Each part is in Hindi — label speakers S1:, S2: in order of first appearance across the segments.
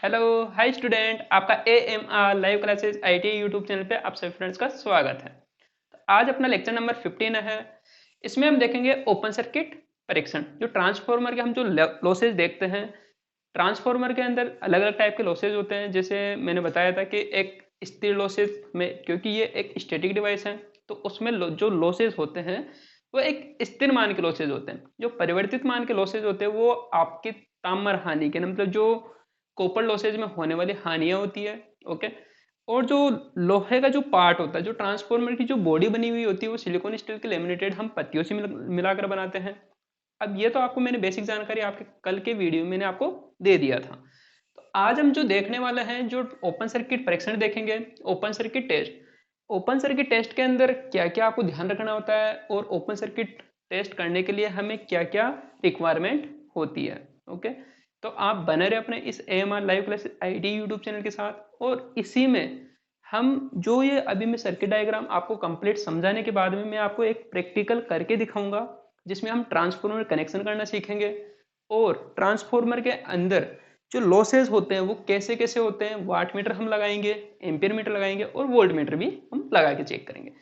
S1: हेलो हाय स्टूडेंट, आपका AMR live classes IT YouTube channel पे आप सभी फ्रेंड्स का स्वागत है। तो आज अपना लेक्चर नंबर 15 है। इसमें हम देखेंगे ओपन सर्किट परीक्षण। जो ट्रांसफॉर्मर के हम जो लॉसेज देखते हैं, ट्रांसफॉर्मर के अंदर अलग अलग टाइप के लॉसेज होते हैं। जैसे मैंने बताया था कि एक स्थिर लॉसेज में, क्योंकि ये एक स्टैटिक डिवाइस है, तो उसमें जो लॉसेज होते हैं वो एक स्थिर मान के लॉसेज होते हैं। जो परिवर्तित मान के लॉसेज होते हैं वो आपकी ताम्र हानि के, मतलब जो कॉपर लॉसेज में होने वाली हानियां होती है। ओके। और जो लोहे का जो पार्ट होता है, जो ट्रांसफॉर्मर की जो बॉडी बनी हुई होती है, वो सिलिकॉन स्टील के लेमिनेटेड हम पत्तियों से मिलाकर बनाते हैं। अब ये तो आपको मैंने बेसिक जानकारी आपके कल के वीडियो में मैंने आपको दे दिया था। तो आज हम जो देखने वाले हैं, जो ओपन सर्किट परीक्षण देखेंगे, open circuit test. Open circuit test के अंदर क्या क्या आपको ध्यान रखना होता है, और ओपन सर्किट टेस्ट करने के लिए हमें क्या क्या रिक्वायरमेंट होती है। ओके। तो आप बने रहे अपने इस AMR live class IT YouTube channel के साथ, और इसी में हम जो ये अभी मैं सर्किट डायग्राम आपको कंप्लीट समझाने के बाद में मैं आपको एक प्रैक्टिकल करके दिखाऊंगा, जिसमें हम ट्रांसफॉर्मर कनेक्शन करना सीखेंगे। और ट्रांसफॉर्मर के अंदर जो लॉसेज होते हैं वो कैसे कैसे होते हैं, वाट मीटर हम लगाएंगे, एम्पियर मीटर लगाएंगे, और वोल्ट मीटर भी हम लगा के चेक करेंगे।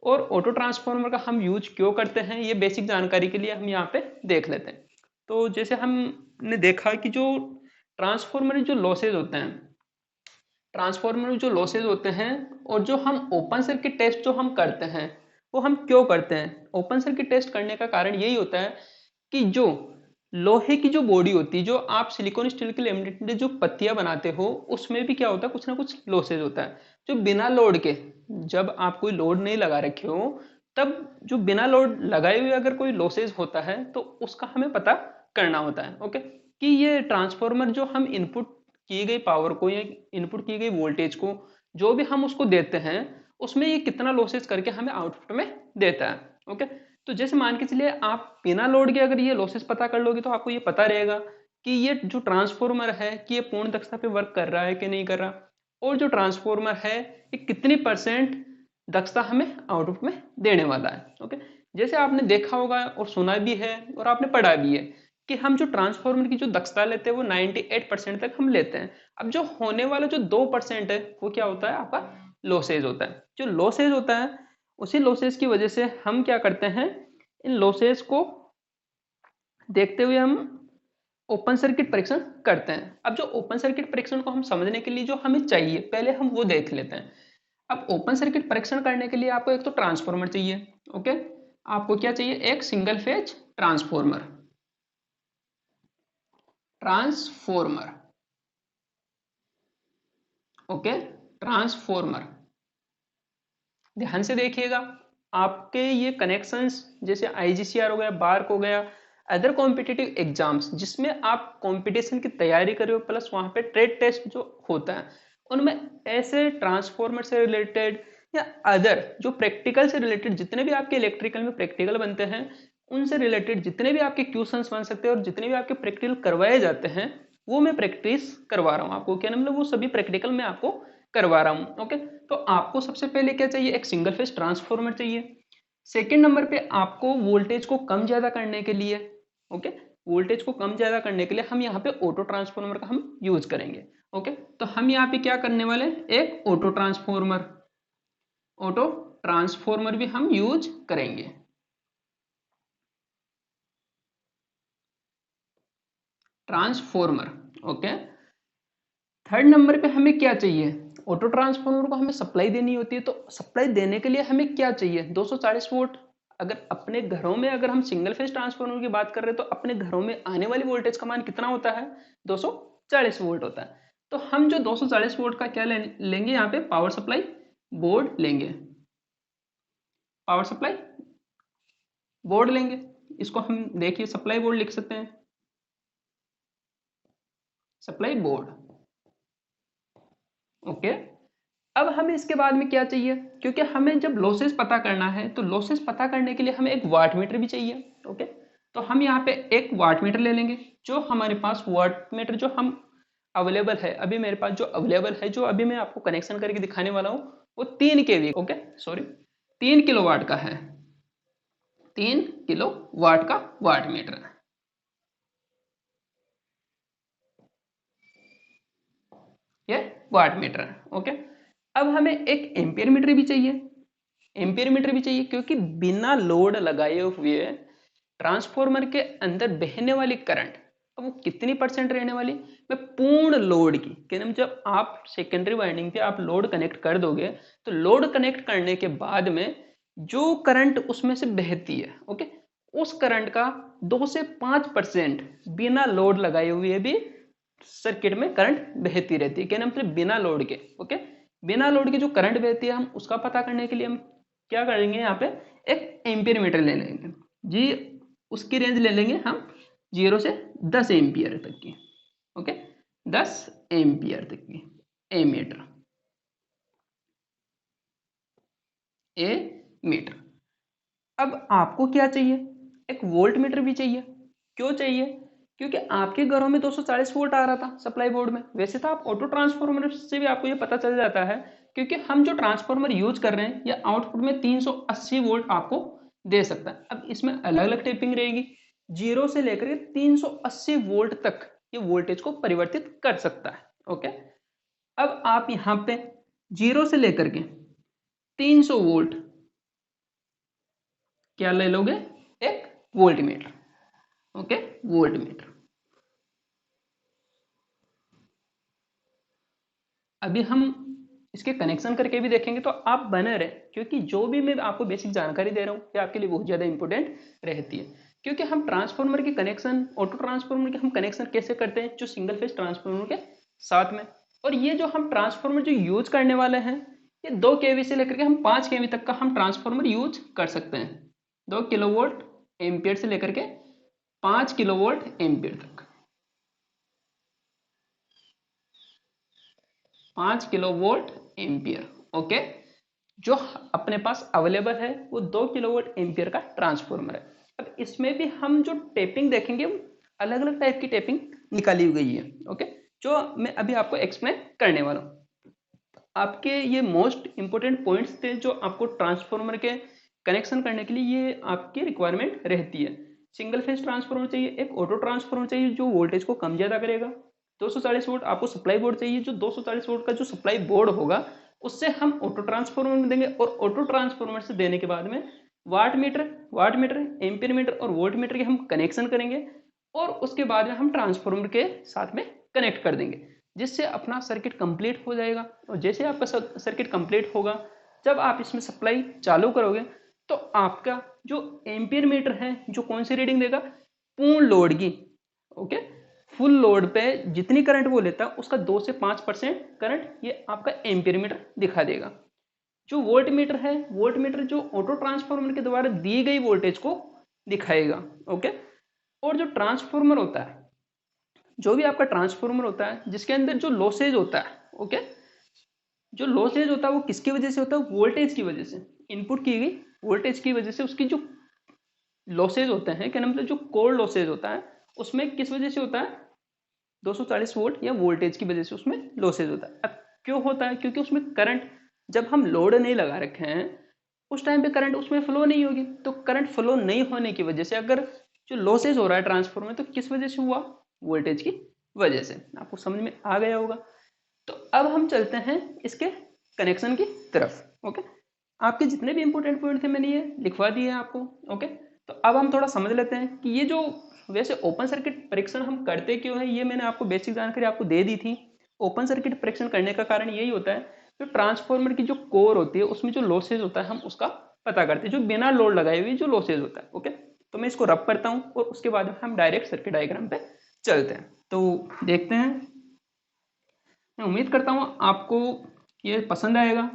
S1: और ऑटो ट्रांसफॉर्मर का हम यूज क्यों करते हैं, ये बेसिक जानकारी के लिए हम यहाँ पे देख लेते हैं। तो जैसे हमने देखा कि जो ट्रांसफॉर्मर जो लॉसेज होते हैं, ट्रांसफॉर्मर में जो लॉसेज होते हैं, और जो हम ओपन सर्किट टेस्ट जो हम करते हैं, वो हम क्यों करते हैं। ओपन सर्किट टेस्ट करने का कारण यही होता है कि जो लोहे की जो बॉडी होती है, जो आप सिलिकॉन स्टील के लेमिनेटेड जो पत्तियां बनाते हो, उसमें भी क्या होता है, कुछ ना कुछ लॉसेज होता है। जो बिना लोड के, जब आप कोई लोड नहीं लगा रखे हो, तब जो बिना लोड लगाए हुए अगर कोई लॉसेज होता है तो उसका हमें पता करना होता है। ओके। कि ये ट्रांसफॉर्मर जो हम इनपुट की गई पावर को या इनपुट की गई वोल्टेज को जो भी हम उसको देते हैं, उसमें ये कितना लॉसेस करके हमें आउटपुट में देता है। ओके। तो जैसे मान के चलिए आप बिना लोड के अगर ये लॉसेस पता कर लोगे, तो आपको ये पता रहेगा कि ये जो ट्रांसफॉर्मर है कि ये पूर्ण दक्षता पे वर्क कर रहा है कि नहीं कर रहा, और जो ट्रांसफॉर्मर है ये कितनी परसेंट दक्षता हमें आउटपुट में देने वाला है। ओके। जैसे आपने देखा होगा और सुना भी है और आपने पढ़ा भी है कि हम जो ट्रांसफॉर्मर की जो दक्षता लेते हैं वो 98% तक हम लेते हैं। अब जो होने वाला जो 2% है वो क्या होता है, आपका लॉसेज होता है। जो लॉसेज होता है, उसी लॉसेज की वजह से हम क्या करते हैं, इन लॉसेज को देखते हुए हम ओपन सर्किट परीक्षण करते हैं। अब जो ओपन सर्किट परीक्षण को हम समझने के लिए जो हमें चाहिए, पहले हम वो देख लेते हैं। अब ओपन सर्किट परीक्षण करने के लिए आपको एक तो ट्रांसफॉर्मर चाहिए। ओके। आपको क्या चाहिए, एक single phase transformer. Transformer. Okay. Transformer, ध्यान से देखिएगा। आपके ये कनेक्शंस जैसे IGCR हो गया, बार्क हो गया, अदर कॉम्पिटिटिव एग्जाम्स जिसमें आप कंपटीशन की तैयारी कर रहे हो, प्लस वहां पे ट्रेड टेस्ट जो होता है, उनमें ऐसे ट्रांसफॉर्मर से रिलेटेड या अदर जो प्रैक्टिकल से रिलेटेड जितने भी आपके इलेक्ट्रिकल में प्रैक्टिकल बनते हैं, उनसे रिलेटेड जितने भी आपके क्वेश्चंस बन सकते हैं और जितने भी आपके प्रैक्टिकल करवाए जाते हैं, वो मैं प्रैक्टिस करवा रहा हूँ आपको। क्या मतलब, वो सभी प्रैक्टिकल में आपको करवा रहा हूँ। ओके। तो आपको सबसे पहले क्या चाहिए, एक सिंगल फेज ट्रांसफॉर्मर चाहिए। सेकेंड नंबर पे आपको वोल्टेज को कम ज्यादा करने के लिए, ओके, वोल्टेज को कम ज्यादा करने के लिए हम यहाँ पे ऑटो ट्रांसफॉर्मर का हम यूज करेंगे। ओके। तो हम यहाँ पे क्या करने वाले, एक ऑटो ट्रांसफॉर्मर, ऑटो ट्रांसफॉर्मर भी हम यूज करेंगे। ट्रांसफॉर्मर। ओके। थर्ड नंबर पे हमें क्या चाहिए, ऑटो ट्रांसफॉर्मर को हमें सप्लाई देनी होती है, तो सप्लाई देने के लिए हमें क्या चाहिए, 240 वोल्ट। अगर अपने घरों में अगर हम सिंगल फेज ट्रांसफॉर्मर की बात कर रहे हैं, तो अपने घरों में आने वाली वोल्टेज का मान कितना होता है, 240 वोल्ट होता है। तो हम जो 240 वोल्ट का क्या लेंगे, यहाँ पे पावर सप्लाई बोर्ड लेंगे, पावर सप्लाई बोर्ड लेंगे। इसको हम देखिए सप्लाई बोर्ड लिख सकते हैं, सप्लाई बोर्ड। ओके। अब हमें इसके बाद में क्या चाहिए, क्योंकि हमें जब लॉसेस पता करना है, तो लॉसेस पता करने के लिए हमें एक वाट मीटर भी चाहिए। ओके। तो हम यहाँ पे एक वाट मीटर ले लेंगे। जो हमारे पास वाट मीटर जो हम अवेलेबल है, अभी मेरे पास जो अवेलेबल है, जो अभी मैं आपको कनेक्शन करके दिखाने वाला हूँ, वो 3 kV, ओके सॉरी, 3 किलोवाट का है। 3 किलोवाट का वाट मीटर है। वाट मीटर है। ओके, अब हमें एक एम्पियर मीटर भी चाहिए, एम्पियर मीटर भी चाहिए, क्योंकि बिना लोड लगाए हुए ट्रांसफॉर्मर के अंदर बहने वाली करंट अब वो कितनी परसेंट रहने वाली, मैं पूर्ण लोड की, कि जब आप सेकेंडरी वाइंडिंग पे आप लोड कनेक्ट कर दोगे तो लोड कनेक्ट करने के बाद में जो करंट उसमें से बहती है, ओके, उस करंट का 2 से 5% बिना लोड लगाए हुए भी सर्किट में करंट बहती रहती है, क्या नाम, बिना लोड के। ओके, बिना लोड के जो करंट बहती है, हम उसका पता करने के लिए हम क्या करेंगे, यहाँ पे एक एम्पियर मीटर ले लेंगे जी, उसकी रेंज ले लेंगे हम 0 से 10 एम्पियर तक की। ओके, 10 एम्पियर तक की ए मीटर, ए मीटर। अब आपको क्या चाहिए, एक वोल्ट मीटर भी चाहिए। क्यों चाहिए, क्योंकि आपके घरों में 240 वोल्ट आ रहा था सप्लाई बोर्ड में। वैसे तो आप ऑटो ट्रांसफार्मर से भी आपको ये पता चल जाता है, क्योंकि हम जो ट्रांसफार्मर यूज कर रहे हैं ये आउटपुट में 380 वोल्ट आपको दे सकता है। अब इसमें अलग अलग टेपिंग रहेगी, 0 से लेकर 380 वोल्ट तक ये वोल्टेज को परिवर्तित कर सकता है। ओके, अब आप यहाँ पे 0 से लेकर के 300 वोल्ट क्या ले लोगे, एक volt meter. Okay, volt meter. अभी हम इसके कनेक्शन करके भी देखेंगे, तो आप बने रहे, क्योंकि जो भी मैं आपको बेसिक जानकारी दे रहा हूँ ये आपके लिए बहुत ज़्यादा इंपॉर्टेंट रहती है। क्योंकि हम ट्रांसफार्मर के कनेक्शन, ऑटो ट्रांसफार्मर के हम कनेक्शन कैसे करते हैं, जो सिंगल फेज ट्रांसफार्मर के साथ में। और ये जो हम ट्रांसफार्मर जो यूज करने वाले हैं, ये 2 kV से लेकर के हम 5 kV तक का हम ट्रांसफार्मर यूज कर सकते हैं। 2 किलोवोल्ट एम्पियर से लेकर के 5 किलोवोल्ट एम्पियर तक, 5 किलोवोल्ट एम्पियर। ओके, जो अपने पास अवेलेबल है वो 2 किलोवोल्ट एम्पियर का ट्रांसफार्मर है। अब इसमें भी हम जो टेपिंग देखेंगे, अलग अलग टाइप की टेपिंग निकाली गई है। ओके, जो मैं अभी आपको एक्सप्लेन करने वाला हूँ। आपके ये मोस्ट इंपोर्टेंट पॉइंट्स थे जो आपको ट्रांसफार्मर के कनेक्शन करने के लिए ये आपकी रिक्वायरमेंट रहती है। सिंगल फेज ट्रांसफार्मर चाहिए, एक ऑटो ट्रांसफार्मर चाहिए जो वोल्टेज को कम ज्यादा करेगा, 240 वोल्ट आपको सप्लाई बोर्ड चाहिए, जो 240 वोल्ट का जो सप्लाई बोर्ड होगा उससे हम ऑटो ट्रांसफार्मर में देंगे, और ऑटो ट्रांसफार्मर से देने के बाद में वाट मीटर एम्पियर मीटर और वोल्ट मीटर के हम कनेक्शन करेंगे, और उसके बाद में हम ट्रांसफार्मर के साथ में कनेक्ट कर देंगे, जिससे अपना सर्किट कंप्लीट हो जाएगा। और जैसे आपका सर्किट कंप्लीट होगा, जब आप इसमें सप्लाई चालू करोगे तो आपका जो एम्पियर मीटर है जो कौन सी रीडिंग देगा, पूर्ण लोड की। ओके, फुल लोड पे जितनी करंट वो लेता है उसका 2 से 5% करंट ये आपका एम्पियर मीटर दिखा देगा। जो वोल्ट मीटर है, वोल्ट मीटर जो ऑटो ट्रांसफार्मर के द्वारा दी गई वोल्टेज को दिखाएगा। ओके, और जो ट्रांसफार्मर होता है, जो भी आपका ट्रांसफार्मर होता है जिसके अंदर जो लॉसेज होता है, ओके, जो लॉसेज होता है वो किसकी वजह से होता है, वोल्टेज की वजह से, इनपुट की गई वोल्टेज की वजह से उसकी जो लॉसेज होते हैं, क्या मतलब जो कोर लॉसेज होता है उसमें किस वजह से होता है, 240 वोल्ट या वोल्टेज की वजह से उसमें लॉसेज होता है। अब क्यों होता है, क्योंकि उसमें करंट जब हम लोड नहीं लगा रखे हैं उस टाइम पे करंट उसमें फ्लो नहीं होगी, तो करंट फ्लो नहीं होने की वजह से अगर जो लॉसेज हो रहा है ट्रांसफार्मर, तो किस वजह से हुआ, वोल्टेज की वजह से। आपको समझ में आ गया होगा। तो अब हम चलते हैं इसके कनेक्शन की तरफ। ओके, आपके जितने भी इंपॉर्टेंट पॉइंट थे मैंने ये लिखवा दिए हैं आपको। ओके, तो अब हम थोड़ा समझ लेते हैं कि ये जो वैसे ओपन सर्किट परीक्षण हम करते क्यों है, ये मैंने आपको बेसिक जानकारी आपको दे दी थी। ओपन सर्किट परीक्षण करने का कारण यही होता है, जो ट्रांसफार्मर की जो कोर होती है उसमें जो लॉसेज होता है हम उसका पता करते हैं, जो बिना लोड लगाए हुए जो लॉसेज होता है। ओके, तो मैं इसको रब करता हूँ और उसके बाद हम डायरेक्ट सर्किट डायग्राम पे चलते हैं। तो देखते हैं, मैं उम्मीद करता हूँ आपको ये पसंद आएगा,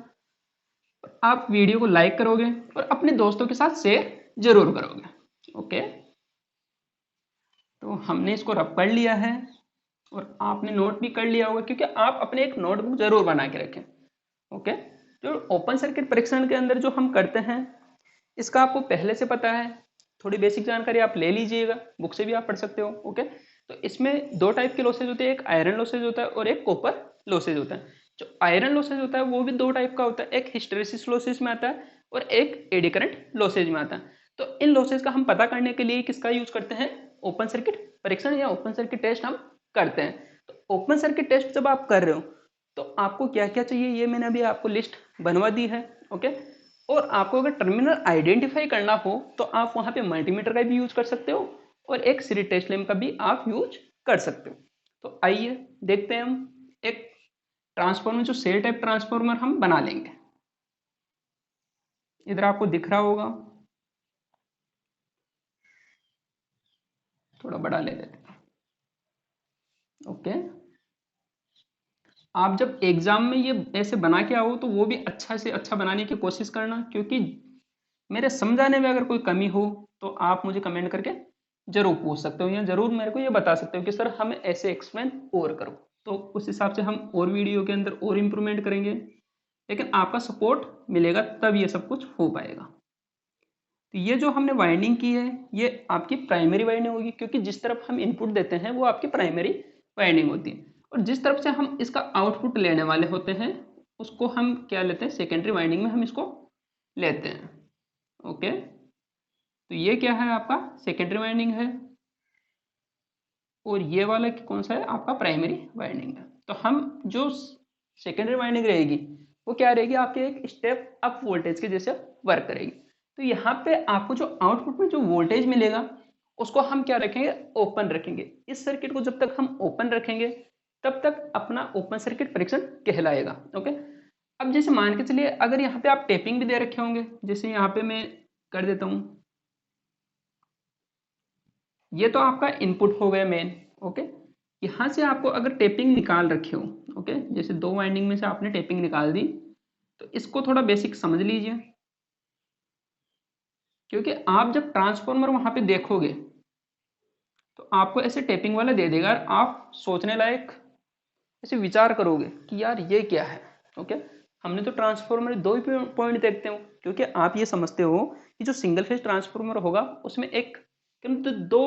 S1: आप वीडियो को लाइक करोगे और अपने दोस्तों के साथ शेयर जरूर करोगे। ओके, तो हमने इसको रब कर लिया है और आपने नोट भी कर लिया होगा, क्योंकि आप अपने एक नोटबुक जरूर बना के रखें। ओके, जो ओपन सर्किट परीक्षण के अंदर जो हम करते हैं इसका आपको पहले से पता है, थोड़ी बेसिक जानकारी आप ले लीजिएगा, बुक से भी आप पढ़ सकते हो। ओके, तो इसमें 2 टाइप के लॉसेज होते हैं, एक आयरन लॉसेज होता है और एक कॉपर लॉसेज होता है। जो आयरन लॉसेज होता है वो भी 2 टाइप का होता है, एक हिस्टैरिसीस लॉसेज में आता है और एक एडी करंट लॉसेज में आता है। तो इन लॉसेज का हम पता करने के लिए किसका यूज करते हैं, ओपन सर्किट परीक्षण या ओपन सर्किट टेस्ट हम करते हैं। तो ओपन सर्किट टेस्ट जब आप कर रहे हो तो आपको क्या क्या चाहिए ये मैंने अभी आपको लिस्ट बनवा दी है। ओके, और आपको अगर टर्मिनल आइडेंटिफाई करना हो तो आप वहां पे मल्टीमीटर का भी यूज कर सकते हो और एक सीरीज टेस्ट लैंप का भी आप यूज कर सकते हो। तो आइए देखते हैं हम एक ट्रांसफॉर्मर, जो सेल टाइप ट्रांसफॉर्मर हम बना लेंगे। इधर आपको दिख रहा होगा, थोड़ा बड़ा ले लेते हैं। ओके, आप जब एग्जाम में ये ऐसे बना के आओ तो वो भी अच्छा से अच्छा बनाने की कोशिश करना, क्योंकि मेरे समझाने में अगर कोई कमी हो तो आप मुझे कमेंट करके जरूर पूछ सकते हो या जरूर मेरे को ये बता सकते हो कि सर हमें ऐसे एक्सप्लेन और करो। तो उस हिसाब से हम और वीडियो के अंदर और इम्प्रूवमेंट करेंगे, लेकिन आपका सपोर्ट मिलेगा तब ये सब कुछ हो पाएगा। तो ये जो हमने वाइंडिंग की है ये आपकी प्राइमरी वाइंडिंग होगी, क्योंकि जिस तरफ हम इनपुट देते हैं वो आपकी प्राइमरी वाइंडिंग होती है, और जिस तरफ से हम इसका आउटपुट लेने वाले होते हैं उसको हम क्या लेते हैं, सेकेंडरी वाइंडिंग में हम इसको लेते हैं। ओके, तो ये क्या है, आपका सेकेंडरी वाइंडिंग है, और ये वाला कौन सा है, आपका प्राइमरी वाइंडिंग है। तो हम जो सेकेंडरी वाइंडिंग रहेगी वो क्या रहेगी, आपके एक स्टेप अप वोल्टेज के जैसे वर्क करेगी। तो यहाँ पे आपको जो आउटपुट में जो वोल्टेज मिलेगा उसको हम क्या रखेंगे, ओपन रखेंगे। इस सर्किट को जब तक हम ओपन रखेंगे तब तक अपना ओपन सर्किट परीक्षण कहलाएगा। ओके, अब जैसे मान के चलिए अगर यहाँ पे आप टेपिंग भी दे रखे होंगे, जैसे यहाँ पे मैं कर देता हूँ, ये तो आपका इनपुट हो गया मेन। ओके, यहां से आपको अगर टेपिंग निकाल रखे हो, ओके, जैसे दो वाइंडिंग में से आपने टेपिंग निकाल दी, तो इसको थोड़ा बेसिक समझ लीजिए, क्योंकि आप जब ट्रांसफॉर्मर वहां पे देखोगे तो आपको ऐसे टेपिंग वाला दे देगा, आप सोचने लायक ऐसे विचार करोगे कि यार ये क्या है। ओके, हमने तो ट्रांसफॉर्मर दो ही पॉइंट देखते हो, क्योंकि आप ये समझते हो कि जो सिंगल फेज ट्रांसफॉर्मर होगा उसमें एक तो दो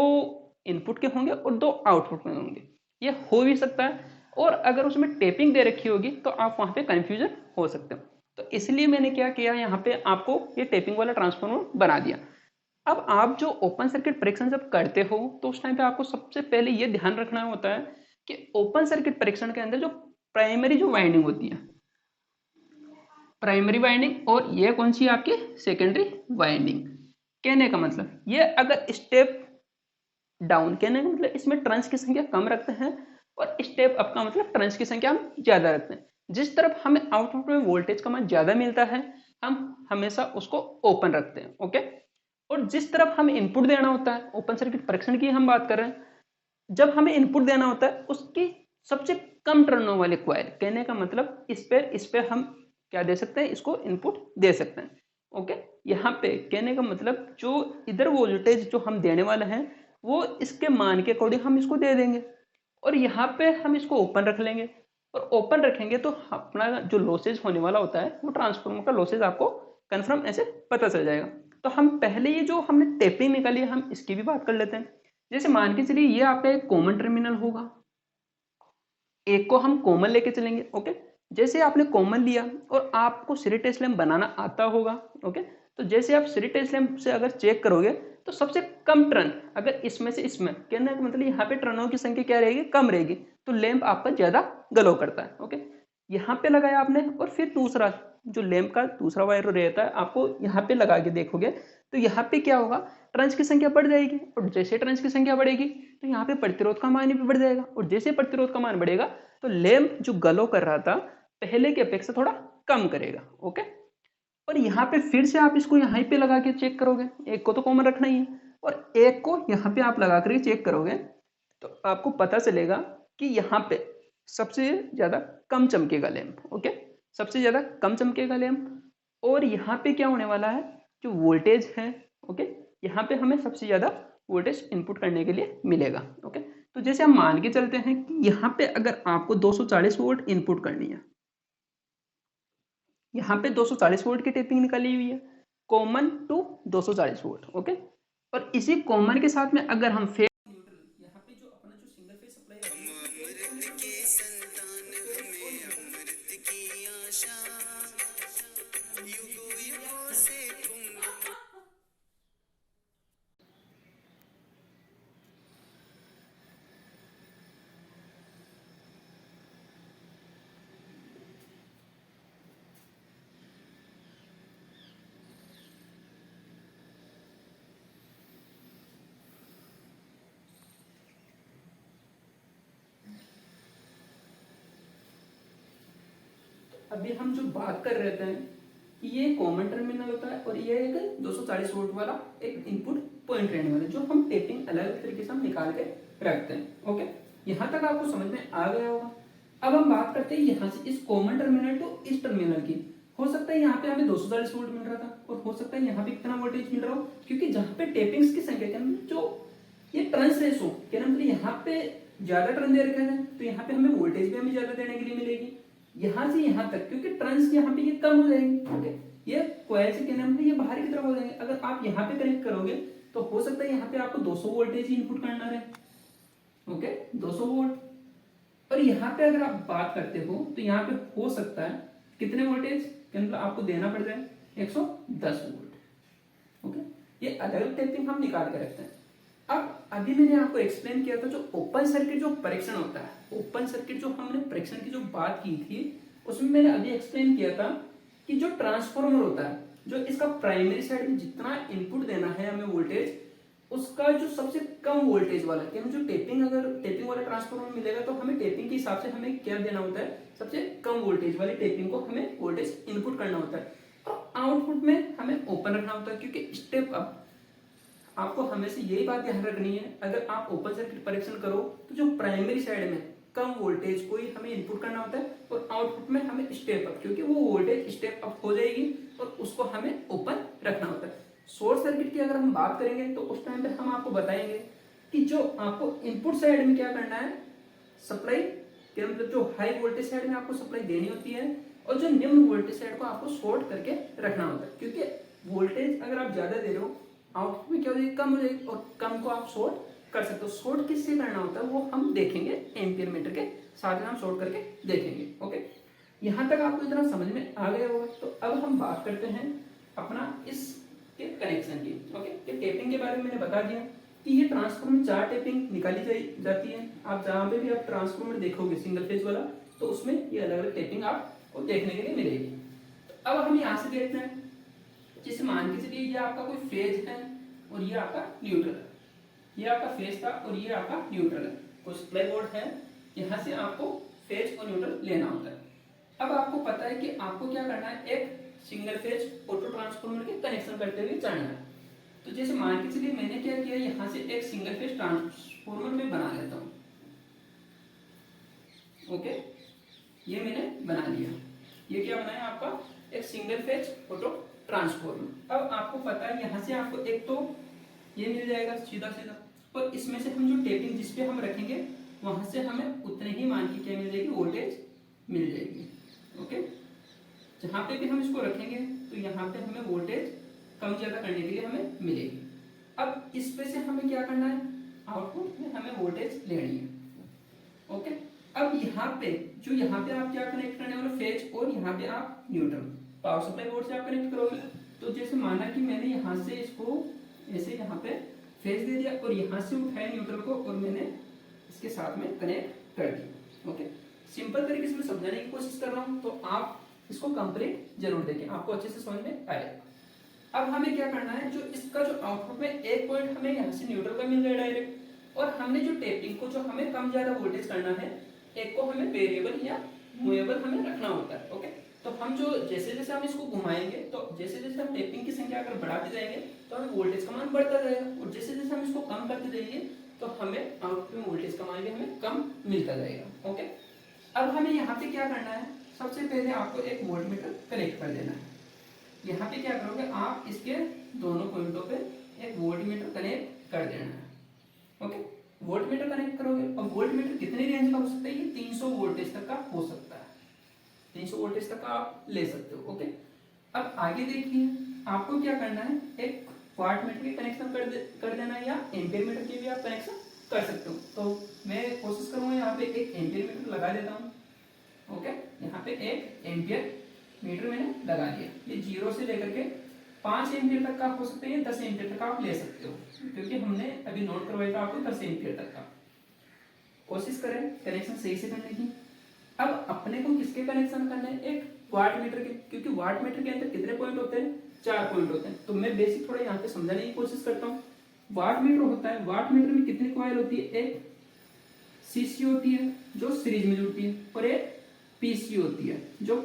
S1: इनपुट के होंगे और दो आउटपुट में होंगे, ये हो भी सकता है, और अगर उसमें टेपिंग दे रखी होगी तो आप वहां पे कंफ्यूजन हो सकते हो। तो इसलिए मैंने क्या किया, यहाँ पे आपको ये टेपिंग वाला ट्रांसफॉर्मर बना दिया। अब आप जो ओपन सर्किट परीक्षण जब करते हो तो उस टाइम पे आपको सबसे पहले ये ध्यान रखना होता है कि ओपन सर्किट परीक्षण के अंदर जो प्राइमरी जो वाइंडिंग होती है, प्राइमरी वाइंडिंग, और ये कौन सी आपकी सेकेंडरी वाइंडिंग। कहने का मतलब ये अगर स्टेप डाउन, कहने का मतलब इसमें टर्न्स की संख्या कम रखते हैं, और स्टेप अप का मतलब टर्न्स की संख्या हम ज्यादा रखते हैं। जिस तरफ हमें आउटपुट में वोल्टेज का मान ज्यादा मिलता है हम हमेशा उसको ओपन रखते हैं। ओके, और जिस तरफ हमें इनपुट देना होता है, ओपन सर्किट परीक्षण की हम बात कर रहे हैं, जब हमें इनपुट देना होता है उसकी सबसे कम टर्नों वाले क्वाइल, कहने का मतलब इस पे हम क्या दे सकते हैं, इसको इनपुट दे सकते हैं। ओके, यहाँ पे कहने का मतलब जो इधर वोल्टेज जो हम देने वाले हैं वो इसके मान के अकॉर्डिंग हम इसको दे देंगे, और यहाँ पे हम इसको ओपन रख लेंगे, और ओपन रखेंगे तो अपना जो लॉसेज होने वाला होता है वो ट्रांसफॉर्मर का लॉसेज आपको कंफर्म ऐसे पता चल जाएगा। तो हम पहले ये जो हमने टेपिंग निकाली है हम इसकी भी बात कर लेते हैं। जैसे मान के चलिए ये आपका एक कॉमन टर्मिनल होगा, एक को हम कॉमन लेके चलेंगे। ओके, जैसे आपने कॉमन लिया और आपको सीरीज टेस्ट लैंप बनाना आता होगा, ओके, तो जैसे आप सीरीज टेस्ट लैंप से अगर चेक करोगे तो सबसे कम टर्न अगर इसमें से इसमें, कहने का मतलब यहाँ पे टर्नों की संख्या क्या रहेगी, कम रहेगी, तो लैंप आपका ज्यादा ग्लो करता है। ओके, यहाँ पे लगाया आपने, और फिर दूसरा जो लैंप का दूसरा वायर रहता है आपको यहाँ पे लगा के देखोगे तो यहाँ पे क्या होगा, टर्न्स की संख्या बढ़ जाएगी, और जैसे टर्न्स की संख्या बढ़ेगी तो यहाँ पे प्रतिरोध का मान भी बढ़ जाएगा, और जैसे प्रतिरोध का मान बढ़ेगा तो लैंप जो ग्लो कर रहा था पहले की अपेक्षा थोड़ा कम करेगा। ओके, और यहाँ पे फिर से आप इसको यहाँ पे लगा के चेक करोगे, एक को तो कॉमन रखना ही है, और एक को यहाँ पे आप लगा करके चेक करोगे तो आपको पता चलेगा कि यहाँ पे सबसे ज्यादा कम चमकेगा लैंप। ओके, सबसे ज्यादा कम चमकेगा लैंप, और यहाँ पे क्या होने वाला है, जो वोल्टेज है, ओके, यहाँ पे हमें सबसे ज्यादा वोल्टेज इनपुट करने के लिए मिलेगा। ओके, तो जैसे हम मान के चलते हैं कि यहाँ पे अगर आपको 240 वोल्ट इनपुट करनी है, यहाँ पे 240 वोल्ट की टेपिंग निकाली हुई है, कॉमन टू 240 वोल्ट। ओके, और इसी कॉमन के साथ में अगर हम फेज न्यूट्रल, यहाँ पे जो अपना जो सिंगल फेज सप्लाई है अभी हम जो बात कर रहे थे कि ये कॉमन टर्मिनल होता है और ये एक 240 वोल्ट वाला एक इनपुट पॉइंट रहने वाला है, जो हम टेपिंग अलग अलग तरीके से हम निकाल के रखते हैं। ओके, यहाँ तक आपको समझ में आ गया होगा। अब हम बात करते हैं यहाँ से इस कॉमन टर्मिनल टू इस टर्मिनल की। हो सकता है यहाँ पे हमें 240 वोल्ट मिल रहा था और हो सकता है यहाँ पे कितना वोल्टेज मिल रहा हो, क्योंकि जहाँ पे टेपिंग्स की संख्या के अंदर जो ये टर्न्स रेशो के मतलब यहाँ पे ज्यादा टर्न दे रखे हैं तो यहाँ पे हमें वोल्टेज भी हमें ज्यादा देने के लिए मिलेगी। यहाँ से यहाँ तक क्योंकि टर्न्स यहाँ पे ये कम हो जाएंगे। ओके, ये कॉइल से क्या नाम है, ये बाहर की तरफ हो जाएंगे। अगर आप यहाँ पे कनेक्ट करोगे तो हो सकता है यहाँ पे आपको 200 वोल्टेज ही इनपुट करना है। Okay, 200 volt. और यहाँ पे अगर आप बात करते हो तो यहाँ पे हो सकता है कितने वोल्टेज मतलब आपको देना पड़ जाए 110 वोल्ट। ओके, ये अलग अलग टेपिंग हम निकाल के रखते हैं। अब अभी मैंने आपको एक्सप्लेन किया था जो ओपन सर्किट जो परीक्षण होता है, ओपन सर्किट जो हमने परीक्षण की जो बात की थी उसमें मैंने अभी एक्सप्लेन किया था कि जो ट्रांसफॉर्मर होता है, जो इसका प्राइमरी साइड में जितना इनपुट देना है हमें वोल्टेज, उसका जो सबसे कम वोल्टेज वाला कि हम जो टेपिंग अगर टेपिंग वाला ट्रांसफॉर्मर मिलेगा तो हमें टेपिंग के हिसाब से हमें क्या देना होता है, सबसे कम वोल्टेज वाली टेपिंग को हमें वोल्टेज इनपुट करना होता है और आउटपुट में हमें ओपन रखना होता है। क्योंकि स्टेप अप आपको हमेशा यही बात ध्यान रखनी है, अगर आप ओपन सर्किट परीक्षण करो तो जो प्राइमरी साइड में कम वोल्टेज को ही हमें इनपुट करना होता है और आउटपुट में हमें स्टेप अप, क्योंकि वो वोल्टेज स्टेप अप हो जाएगी और उसको हमें ओपन रखना होता है। शॉर्ट सर्किट की अगर हम बात करेंगे तो उस टाइम पे हम आपको बताएंगे कि जो आपको इनपुट साइड में क्या करना है, सप्लाई के मतलब जो हाई वोल्टेज साइड में आपको सप्लाई देनी होती है और जो निम्न वोल्टेज साइड को आपको शॉर्ट करके रखना होता है। क्योंकि वोल्टेज अगर आप ज्यादा दे रहे हो आउटपुट में क्या हो जाएगी, कम हो जाएगी और कम को आप शॉर्ट कर सकते हो। शॉर्ट किससे करना होता है वो हम देखेंगे एम्पियर मीटर के साथ में हम शॉर्ट करके देखेंगे। ओके, यहाँ तक आपको इतना समझ में आ गया होगा। तो अब हम बात करते हैं अपना इस के कनेक्शन की। ओके, ये टेपिंग के बारे में मैंने बता दिया कि ये ट्रांसफार्मर 4 टेपिंग निकाली जाती है। आप जहाँ पे भी आप ट्रांसफार्मर देखोगे सिंगल फेज वाला तो उसमें ये अलग अलग टेपिंग आपको देखने के लिए मिलेगी। तो अब हम यहाँ से देखते हैं, जैसे मान के चलिए ये आपका कोई फेज है और ये आपका न्यूट्रल है, ये आपका फेज था और ये आपका न्यूट्रल है। कोई सप्लाई बोर्ड है, यहाँ से आपको फेज और न्यूट्रल लेना होता है। अब आपको पता है कि आपको क्या करना है, एक सिंगल फेज ऑटो ट्रांसफार्मर के कनेक्शन करते हुए चलना है। तो जैसे मान के चलिए मैंने क्या किया, यहाँ से एक सिंगल फेज ट्रांसफार्मर में बना लेता हूँ। ओके, ये मैंने बना लिया। ये क्या बनाया आपका, एक सिंगल फेज ऑटो ट्रांसफार्मर। अब आपको पता है यहाँ से आपको एक तो ये मिल जाएगा सीधा सीधा और इसमें से हम जो टेपिंग जिस पे हम रखेंगे वहां से हमें उतने ही मान की क्या मिल जाएगी, वोल्टेज मिल जाएगी। ओके, जहाँ पे भी हम इसको रखेंगे तो यहाँ पे हमें वोल्टेज कम ज्यादा करने के लिए हमें मिलेगी। अब इस पे से हमें क्या करना है, आउटपुट में हमें वोल्टेज लेनी है। ओके, अब यहाँ पे जो यहाँ पे आप क्या कनेक्ट करने वाले, फेज और यहाँ पे आप न्यूट्रल पावर सप्लाई बोर्ड से आप कनेक्ट करोगे। तो जैसे माना कि मैंने यहाँ से इसको ऐसे यहाँ पे फेज दे दिया और यहाँ से उठाया न्यूट्रल को और मैंने इसके साथ में कनेक्ट कर दिया। ओके, सिंपल तरीके से मैं समझाने की कोशिश कर रहा हूँ तो आप इसको कंप्लीट जरूर देखें, आपको अच्छे से समझ में आएगा। अब हमें क्या करना है, जो इसका जो आउटपुट में एक पॉइंट हमें यहाँ से न्यूट्रल का मिल गया डायरेक्ट, और हमने जो टेपिंग को जो हमें कम ज्यादा वोल्टेज करना है, एक को हमें वेरिएबल या मूवेबल हमें रखना होता है। ओके, तो हम जो जैसे जैसे हम इसको घुमाएंगे तो जैसे जैसे हम टेपिंग की संख्या अगर बढ़ाते जाएंगे तो हमें वोल्टेज का मान बढ़ता जाएगा और जैसे जैसे हम इसको कम करते जाएंगे तो हमें आउटपुट में वोल्टेज का मान भी हमें कम मिलता जाएगा। ओके, अब हमें यहाँ पे क्या करना है, सबसे पहले आपको एक वोल्टमीटर कनेक्ट कर देना है। यहाँ पे क्या करोगे, आप इसके दोनों पॉइंटों पे एक वोल्टमीटर कनेक्ट कर देना है। ओके, वोल्टमीटर कनेक्ट करोगे और वोल्टमीटर कितने रेंज का हो सकता है, ये 300 वोल्टेज तक का हो सकता है, 300 वोल्टेज तक का आप ले सकते हो। ओके, अब आगे देखिए आपको क्या करना है, एक वाट मीटर के कनेक्शन कर देना है या एम्पियर मीटर के भी आप कनेक्शन कर सकते हो। तो मैं कोशिश करूंगा यहाँ पे एक एम्पियर मीटर लगा देता हूँ। ओके, यहाँ पे एक एम्पियर मीटर मैंने लगा दिया। ये 0 से लेकर के 5 एम्पियर तक का हो सकता है, 10 एम्पियर तक का आप ले सकते हो, क्योंकि हमने अभी नोट करवाया था आपको 10 एम्पियर तक का। कोशिश करें कनेक्शन सही से करने की। अब अपने को किसके कनेक्शन करना है, एक वाट मीटर के, क्योंकि वाट मीटर के अंदर कितने पॉइंट होते हैं, 4 पॉइंट होते हैं। तो मैं बेसिक थोड़ा यहाँ पे समझाने की कोशिश करता हूँ। वाट मीटर होता है, वाट मीटर में कितनी कॉइल होती है, एक सीसी होती है जो सीरीज में जुड़ती है और एक पीसी होती है जो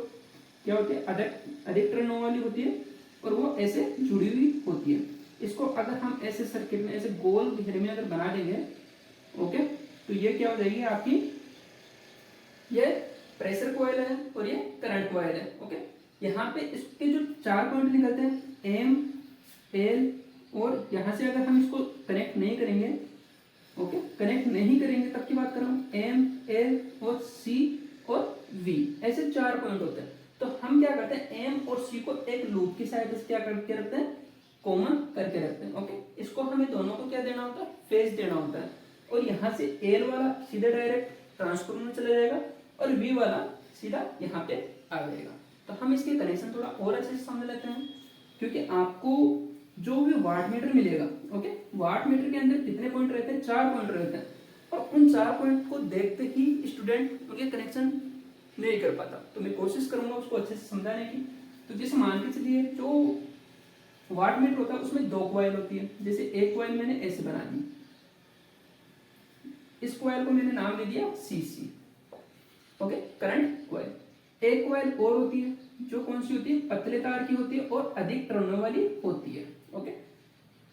S1: क्या होती है, अधिक अधिक टर्न वाली होती है और वो ऐसे जुड़ी हुई होती है। इसको अगर हम ऐसे सर्किट में ऐसे गोल घेरे में अगर बना देंगे, ओके, तो ये क्या हो जाएगी आपकी, ये प्रेशर कॉइल है और ये करंट कॉइल है। ओके, यहाँ पे इसके जो 4 पॉइंट निकलते हैं एम, एल, और यहाँ से अगर हम इसको कनेक्ट नहीं करेंगे, ओके, कनेक्ट नहीं करेंगे तब की बात कर रहा हूँ, एम, एल और सी और वी, ऐसे 4 पॉइंट होते हैं। तो हम क्या करते हैं, एम और सी को एक लूप की साइड से क्या करके रखते हैं, कॉमन करके रखते हैं। ओके, इसको हमें दोनों को क्या देना होता है, फेज देना होता है। और यहाँ से एल वाला सीधे डायरेक्ट ट्रांसफार्मर में चला जाएगा और वी वाला सीधा यहाँ पे आ जाएगा। तो हम इसके कनेक्शन थोड़ा और अच्छे से समझ लेते हैं, क्योंकि आपको जो भी वाट मीटर मिलेगा, ओके, वाट मीटर के अंदर कितने पॉइंट रहते हैं, 4 पॉइंट रहते हैं, और उन 4 पॉइंट को देखते ही स्टूडेंट उनके कनेक्शन नहीं कर पाता। तो मैं कोशिश करूंगा उसको अच्छे से समझाने की। तो जैसे मान के चलिए जो वाट मीटर होता है उसमें 2 कॉइल होती है। जैसे एक कॉइल मैंने ऐसे बना दी, इस कॉइल को मैंने नाम दे दिया सीसी, ओके, करंट कॉइल। एक कॉइल और होती है जो कौन सी होती है, पतले तार की होती है और अधिक टर्नों वाली होती है। ओके,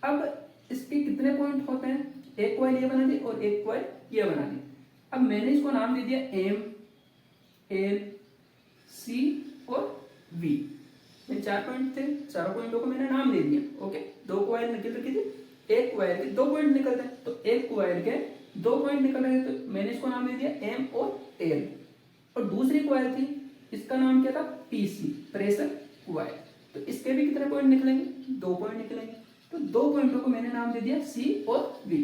S1: अब इसके कितने पॉइंट होते हैं, एक कॉइल ये बना दी और एक कॉइल ये बना दी। अब मैंने इसको नाम दे दिया एम, एल, सी और वी। ये 4 पॉइंट थे, चारों पॉइंटों को मैंने नाम दे दिया। ओके, 2 कॉइल निकल रखी थी, एक कॉइल के 2 पॉइंट निकलते हैं, तो एक कॉइल के 2 पॉइंट निकल रहे थे, तो मैंने इसको नाम दे दिया एम और एल। और दूसरी कॉइल थी, इसका नाम क्या था, पीसी, प्रेशर कॉइल। तो इसके भी कितने पॉइंट निकलेंगे, 2 पॉइंट निकलेंगे। तो 2 पॉइंटों को मैंने नाम दे दिया सी और वी।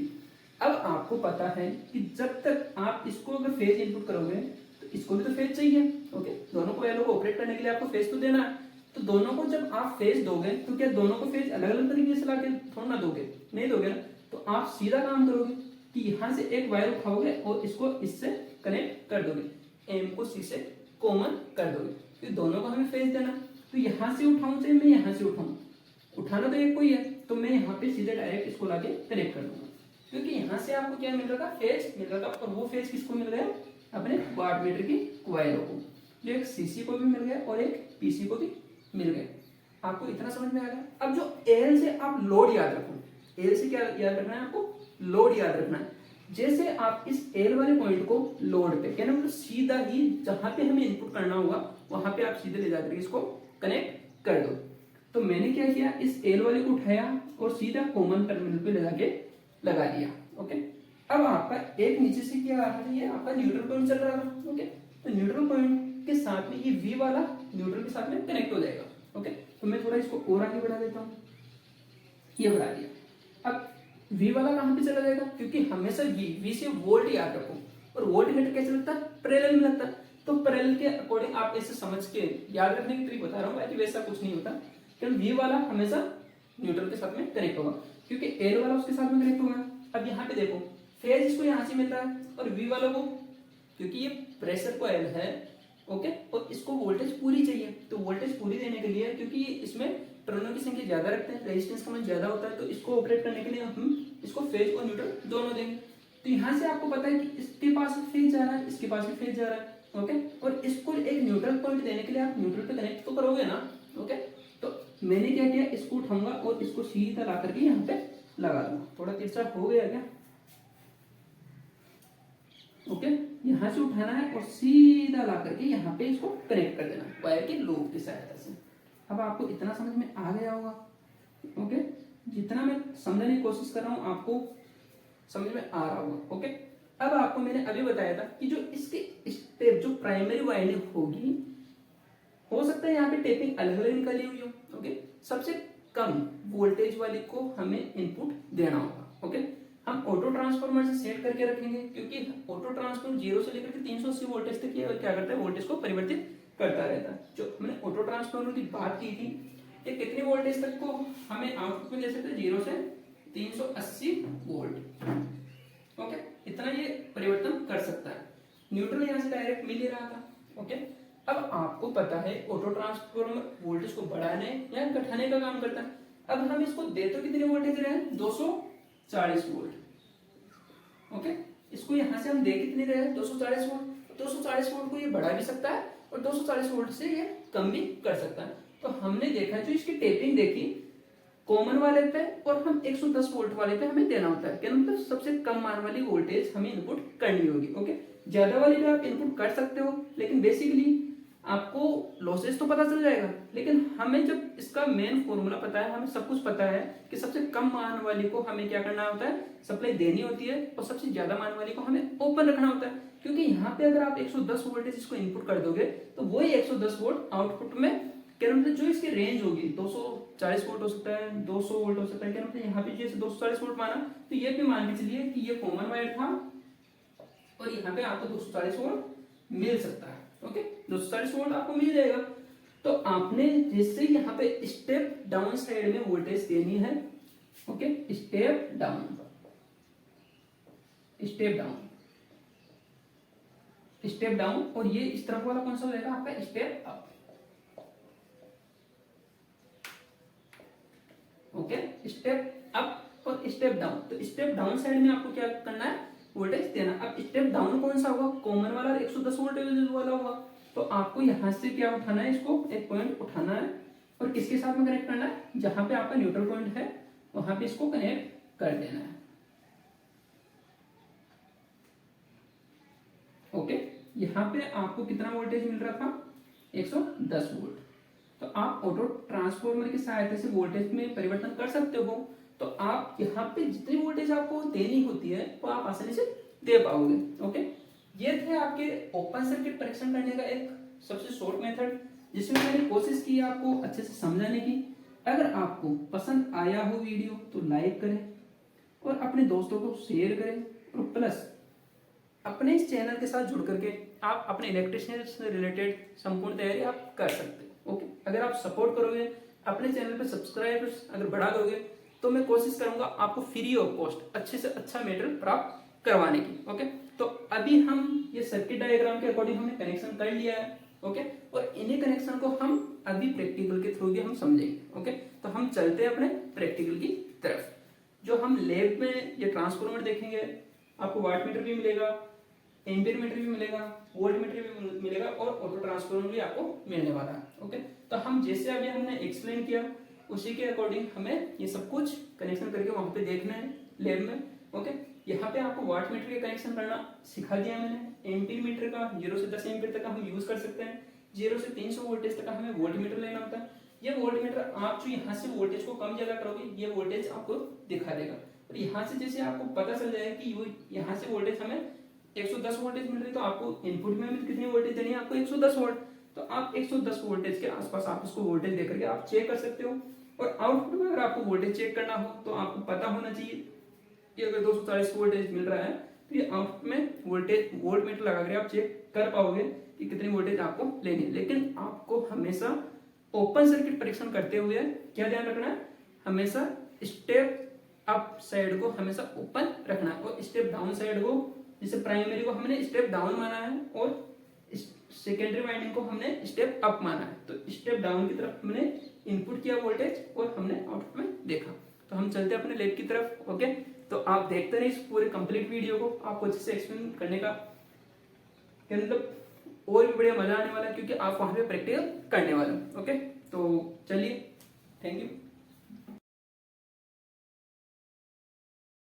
S1: अब आपको पता है कि जब तक आप इसको अगर फेज इनपुट करोगे तो इसको भी तो फेज चाहिए। ओके, दोनों कॉइलों को ऑपरेट करने के लिए आपको फेज तो देना है। तो दोनों को जब आप फेज दोगे तो क्या दोनों को फेज अलग अलग तरीके से लाके थोड़ा ना दोगे, नहीं दोगे ना। तो आप सीधा काम करोगे कि यहाँ से एक वायर उठाओगे और इसको इससे कनेक्ट कर दोगे, एम को सी से कॉमन कर दोगे, क्योंकि दोनों को हमें फेज देना। तो यहाँ से उठाऊं चाहे मैं यहाँ से उठाऊं, उठाना तो एक को ही है, तो मैं यहाँ पे सीधे डायरेक्ट इसको लाके कनेक्ट कर दूंगा, क्योंकि यहाँ से आपको क्या मिल रहा, फेज मिल रहा। और वो फेज किसको मिल गया, अपने वाट मीटर की कॉइलों को, जो एक सीसी को भी मिल गया और एक पीसी को भी मिल गया। आपको इतना समझ में आ गया। अब जो एल से आप लोड याद रखो, एल से क्या याद रखना है आपको, लोड याद रखना है। जैसे आप इस एल वाले पॉइंट को लोड पे क्या मतलब सीधा ही जहां पे हमें इनपुट करना होगा वहां पे आप सीधे ले जाकर इसको कनेक्ट कर दो। तो मैंने क्या किया, इस एल वाले को उठाया और सीधा कॉमन टर्मिनल पे ले जाके लगा दिया। ओके, अब आपका एक नीचे से क्या आ रहा है, ये आपका न्यूट्रल पॉइंट चल रहा था। ओके, तो न्यूट्रल पॉइंट के साथ में ये वी वाला न्यूट्रल के साथ में कनेक्ट हो जाएगा। ओके, तो मैं थोड़ा इसको और आगे बढ़ा देता हूँ, ये बढ़ा दिया। अब वी वाला कहां पे चला जाएगा, क्योंकि हमेशा वी से वोल्ट याद रखो, और वोल्ट मीटर कैसे लगता है, पैरेलल में लगता है। तो पैरेलल के अकॉर्डिंग आप ऐसे समझ के याद रखने की ट्रिक बता रहा हूँ, बाकी वैसा कुछ नहीं होता। क्योंकि वी वाला हमेशा न्यूट्रल के साथ में कनेक्ट होगा, क्योंकि एल वाला उसके साथ में कनेक्ट होगा। अब यहाँ पे देखो फेज इसको यहाँ से मिलता है और वी वाला को, क्योंकि ये प्रेशर कॉइल है, ओके, और इसको वोल्टेज पूरी चाहिए। तो वोल्टेज पूरी देने के लिए, क्योंकि इसमें टर्नों की संख्या ज्यादा रखते हैं, रेजिस्टेंस का मान ज्यादा होता है, तो इसको ऑपरेट करने के लिए हम इसको फेज और न्यूट्रल दोनों देंगे। तो यहाँ से आपको पता है कि इसके पास भी फेज जा रहा है, इसके पास भी फेज जा रहा है। ओके, और इसको एक न्यूट्रल पॉइंट देने के लिए आप न्यूट्रल पे कनेक्ट तो करोगे ना। ओके, तो मैंने क्या किया, इसको उठाऊंगा और इसको सीधा ला करके यहाँ पे लगा दूंगा। थोड़ा तिरछा हो गया क्या, ओके, यहाँ से उठाना है और सीधा ला करके यहाँ पे इसको कनेक्ट कर देना वायर के लूप की सहायता से। अब आपको इतना समझ में आ गया होगा। ओके, जितना मैं समझने की कोशिश कर रहा हूँ आपको समझ में आ रहा होगा। ओके, अब आपको मैंने अभी बताया था कि जो इसके स्टेप जो प्राइमरी वाइंडिंग होगी, हो सकता है यहाँ पे टेपिंग अलग अलग निकली हुई हो। ओके, सबसे कम वोल्टेज वाली को हमें इनपुट देना होगा। ओके, हम ऑटो ट्रांसफार्मर से सेट करके रखेंगे, क्योंकि ऑटो ट्रांसफार्मर 0 से लेकर के 380 वोल्टेज तक ये क्या करता है, वोल्टेज को परिवर्तित करता रहता है। जो हमने ऑटो ट्रांसफार्मर की बात की थी, ये कितनी वोल्टेज तक को हमें आउटपुट में दे सकते हैं, 0 से 380 वोल्ट। ओके, इतना ये परिवर्तन कर सकता है। न्यूट्रल यहाँ से डायरेक्ट मिल ही रहा था। ओके, अब आपको पता है ऑटो ट्रांसफार्मर वोल्टेज को बढ़ाने या घटाने का काम करता है। अब हम इसको दे तो कितने वोल्टेज रहे हैं, 240 वोल्ट। ओके, इसको यहां से हम दे कितने रहे हैं, 240 वोल्ट। 240 वोल्ट को ये बढ़ा भी सकता है और 240 वोल्ट से ये कम भी कर सकता है। तो हमने देखा जो इसकी टेपिंग देखी कॉमन वाले पे और हम 110 वोल्ट वाले पे हमें देना होता है, क्या मतलब सबसे कम मान वाली वोल्टेज हमें इनपुट करनी होगी। ओके, ज्यादा वाली पे आप इनपुट कर सकते हो, लेकिन बेसिकली आपको लॉसेस तो पता चल जाएगा, लेकिन हमें जब इसका मेन फॉर्मूला पता है, हमें सब कुछ पता है कि सबसे कम मान वाली को हमें क्या करना होता है, सप्लाई देनी होती है, और सबसे ज्यादा मान वाली को हमें ओपन रखना होता है। क्योंकि यहाँ पे अगर आप 110 वोल्टेज इसको इनपुट कर दोगे तो वही 110 वोल्ट आउटपुट में क्या मतलब जो इसकी रेंज होगी 240 वोल्ट हो सकता है, 200 वोल्ट हो सकता है, क्या मतलब यहाँ पे जैसे 240 वोल्ट माना तो ये भी मान के चलिए कि ये कॉमन वायर था और यहाँ पे आपको 240 वोल्ट मिल सकता है। ओके, 240 वोल्ट आपको मिल जाएगा। तो आपने जैसे यहाँ पे स्टेप डाउन साइड में वोल्टेज देनी है। Okay, step down, step down, step down, और ये इस तरफ वाला कौन सा हो जाएगा आपका step up. Okay, step up और स्टेप डाउन। तो स्टेप डाउन साइड में आपको क्या करना है, वोल्टेज देना। अब स्टेप डाउन कौन सा होगा, कॉमन वाला 110 वोल्टेज वाला होगा। तो आपको यहां से क्या उठाना है, इसको एक पॉइंट उठाना है और किसके साथ में कनेक्ट करना है, जहां पे आपका न्यूट्रल पॉइंट है वहां पे इसको कनेक्ट कर देना है। ओके, यहाँ पे आपको कितना वोल्टेज मिल रहा था, 110 वोल्ट। तो आप ऑटो ट्रांसफॉर्मर की सहायता से वोल्टेज में परिवर्तन कर सकते हो। तो आप यहाँ पे जितनी वोल्टेज आपको देनी होती है वो आप आसानी से दे पाओगे। ओके, ये थे आपके ओपन सर्किट परीक्षण करने का एक सबसे शॉर्ट मेथड, जिसमें मैंने कोशिश की आपको अच्छे से समझाने की। अगर आपको पसंद आया हो वीडियो तो लाइक करें और अपने दोस्तों को शेयर करें, और प्लस अपने इस चैनल के साथ जुड़ करके आप अपने इलेक्ट्रिशियन से रिलेटेड संपूर्ण तैयारी आप कर सकते हो। ओके, अगर आप सपोर्ट करोगे, अपने चैनल पे सब्सक्राइबर्स अगर बढ़ा दोगे, तो मैं कोशिश करूंगा आपको फ्री ऑफ कॉस्ट अच्छे से अच्छा मटेरियल प्राप्त करवाने की। ओके, तो अभी हम ये सर्किट डायग्राम के अकॉर्डिंग हमने कनेक्शन कर लिया है। ओके, और इन्हीं कनेक्शन को हम अभी प्रैक्टिकल के थ्रू भी हम समझेंगे। ओके, तो हम चलते हैं अपने प्रैक्टिकल की तरफ। जो हम लैब में ये ट्रांसफॉर्मर देखेंगे, आपको वाट मीटर भी मिलेगा, एम्पीयर मीटर भी मिलेगा, वोल्ट मीटर भी मिलेगा, और ऑटो ट्रांसफॉर्मर भी आपको मिलने वाला है। ओके, तो हम जैसे अभी हमने एक्सप्लेन किया उसी के अकॉर्डिंग हमें ये सब कुछ कनेक्शन करके वहां पे देखना है लैब में। ओके, यहाँ पे आपको वाट मीटर के कनेक्शन करना सिखा दिया मैंने। एम्पीयर मीटर का 0 से 10 एम्पीयर तक हम यूज कर सकते हैं। 0 से 300 वोल्टेज तक हमें वोल्ट मीटर लेना होता है। ये वोल्ट मीटर आप जो यहाँ से वोल्टेज को कम ज्यादा करोगे ये वोल्टेज आपको दिखा देगा। और यहाँ से जैसे आपको पता चल जाएगा कि यहाँ से वोल्टेज हमें 110 वोल्टेज मिल रही है, तो आपको इनपुट में भी कितनी वोल्टेज देनी है, आपको 110 वोल्ट। तो आप 110 वोल्टेज के आसपास आप इसको वोल्टेज देकर के आप चेक कर सकते हो। और आउटपुट में अगर आपको वोल्टेज चेक करना हो तो आपको पता होना चाहिए कि अगर 240 वोल्टेज मिल रहा है तो ये आउटपुट में वोल्टेज वोल्ट मीटर लगा कर आप चेक कर पाओगे कि कितनी वोल्टेज आपको लेनी है। लेकिन आपको हमेशा ओपन सर्किट परीक्षण करते हुए क्या ध्यान रखना है, हमेशा स्टेप अप साइड को हमेशा ओपन रखना है, और स्टेप डाउन साइड को, जैसे प्राइमरी को हमने स्टेप डाउन माना है और सेकेंडरी वाइंडिंग को हमने स्टेप अप माना है। तो स्टेप डाउन की तरफ हमने इनपुट किया वोल्टेज और हमने आउटपुट में देखा। तो हम चलते हैं अपने लैब की तरफ। ओके, तो आप देखते रहे इस पूरे कंप्लीट वीडियो को, आपको अच्छे से एक्सप्लेन करने का मतलब और भी बढ़िया मजा आने वाला है, क्योंकि आप वहां पे प्रैक्टिकल करने वाले हो। ओके, तो चलिए, थैंक यू।